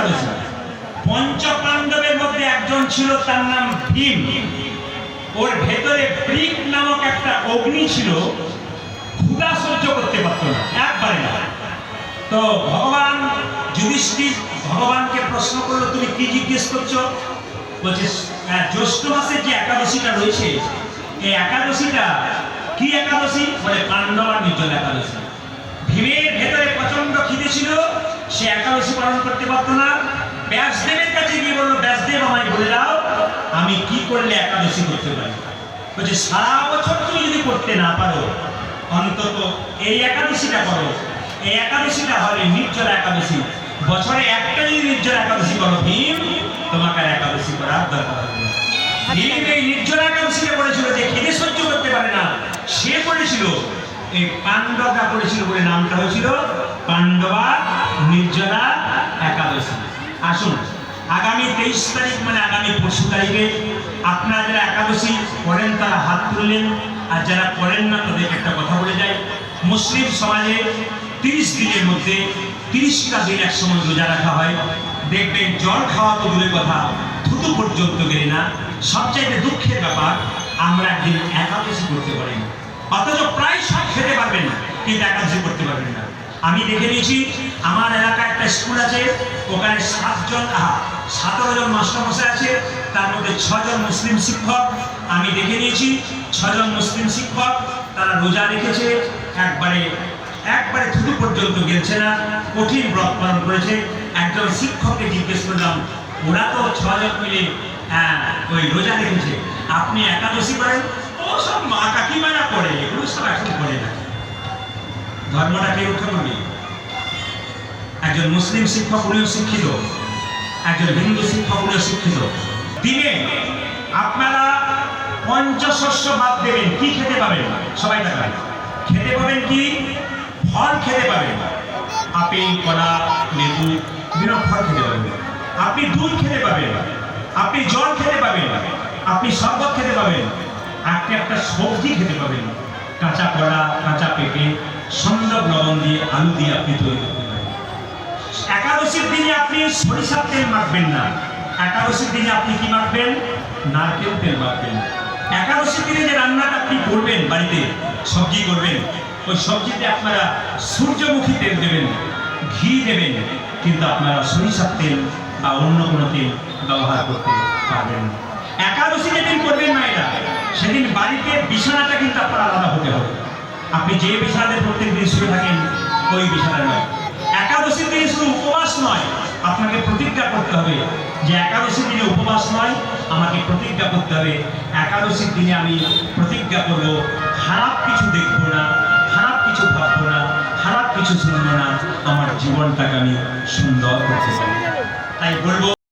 একাদশী। পঞ্চ পাণ্ডবের মধ্যে একজন ছিল, তার নাম ভীম। ওর ভেতরে বৃক নামক একটা অগ্নি ছিল, ক্ষুধা সহ্য করতে পারত না, একবারে না। তো ভগবান যুধিষ্ঠির ভগবানকে প্রশ্ন করলো, তুমি কি জিজ্ঞেস করছো? বলছে জ্যৈষ্ঠ মাসে যে একাদশীটা রয়েছে, এই একাদশীটা কি একাদশী? বলে পাণ্ডবা নির্জল একাদশী। ভীমের ভেতরে প্রচন্ড খিদে ছিল, সে একাদশী পালন করতে পারতো না। ব্যাসদেবের কাছে গিয়ে বললো, ব্যাসদেব আমায় বলে দাও আমি কি করলে একাদশী করতে পারি। বলছে সারা বছর তুমি যদি করতে না পারো, অন্তত এই একাদশীটা করো। এই একাদশীটা হলে নির্জলা একাদশী। বছরে একটা যদি নির্জলা একাদশী করো ভীম, তোমাকে আর একাদশী করার দরকার হবে না। ভীম এই নির্জলা একাদশীটা করেছিল, যে খিদে সহ্য করতে পারে না সে করেছিল। এই পাণ্ডবরা করেছিল বলে নামটা হয়েছিল পাণ্ডবা নির্জলা একাদশী। আসুন আগামী 23 তারিখ মানে আগামী পরশু তারিখে আপনারা যারা একাদশী করেন তারা হাত তুললেন, আর যারা করেন না তাদের একটা কথা বলে যায়। মুসলিম সমাজে 30 দিনের মধ্যে 30টা দিন এক সময় রোজা রাখা হয়। দেখবেন জল খাওয়া তো দূরের কথা, থুতু পর্যন্ত গেলে না। সবচাইতে দুঃখের ব্যাপার, আমরা একদিন একাদশী করতে পারি না, অথচ প্রায় সব খেতে পারবেন কিন্তু একাদশী করতে পারবেন না। আমি দেখে নিয়েছি, আমার এলাকায় একটা স্কুল আছে, ওখানে 17 জন মাস্টারমশাই আছে, তার মধ্যে 6 জন মুসলিম শিক্ষক। আমি দেখে নিয়েছি 6 জন মুসলিম শিক্ষক তারা রোজা রেখেছে, একবারে থুতু পর্যন্ত গেছে না, কঠিন ব্রত পালন করেছে। একজন শিক্ষককে জিজ্ঞেস করলাম, ওরা তো 6 জন মিলে ওই রোজা রেখেছে, আপনি একাদশী করেন? ও সব মা কাকিমারা করে, এগুলো সব এখন করে না। ধর্মটা কে রক্ষা করবে? একজন মুসলিম শিক্ষক উনিও শিক্ষিত, একজন হিন্দু শিক্ষক উনিও শিক্ষিত। দিনে আপনারা পঞ্চশস্য বাদ দেবেন, কি খেতে পাবেন? সবাই দেখায় খেতে পাবেন কি? ফল খেতে পাবেন, আপেল কলা লেবু বিভিন্ন ফল খেতে পাবেন। আপনি দুধ খেতে পাবেন, আপনি জল খেতে পাবেন, আপনি শরবত খেতে পাবেন, আপনি একটা সবজি খেতে পাবেন, কাঁচা কলা, কাঁচা পেঁপে, সন্দক লবণ দিয়ে আলু দিয়ে আপনি তৈরি করতে পারেন। একাদশীর দিনে আপনি সরিষার তেল মাখবেন না, একাদশীর দিনে আপনি কি মাখবেন? নারকেল তেল মাখবেন। একাদশীর দিনে যে রান্নাটা আপনি করবেন, বাড়িতে সবজি করবেন, ওই সবজিতে আপনারা সূর্যমুখী তেল দেবেন, ঘি দেবেন, কিন্তু আপনারা সরিষার তেল বা অন্য কোনো তেল ব্যবহার করতে পারবেন না। একাদশী যেদিন করবেন মায়েরা, সেদিন বাড়িতে বিছানাটা কিন্তু আপনার আলাদা হতে হবে। আপনি যে বিছানাতে প্রত্যেক দিন শুয়ে থাকেন ওই বিছানা নয়। একাদশীর দিনে শুধু উপবাস নয়, আপনাকে প্রতিজ্ঞা করতে হবে যে একাদশীর দিনে উপবাস নয়, আমাকে প্রতিজ্ঞা করতে হবে একাদশীর দিনে আমি প্রতিজ্ঞা করব খারাপ কিছু দেখব না, খারাপ কিছু ভাববো না, খারাপ কিছু শুনবো না, আমার জীবনটাকে আমি সুন্দর করতে চাই। তাই বলবো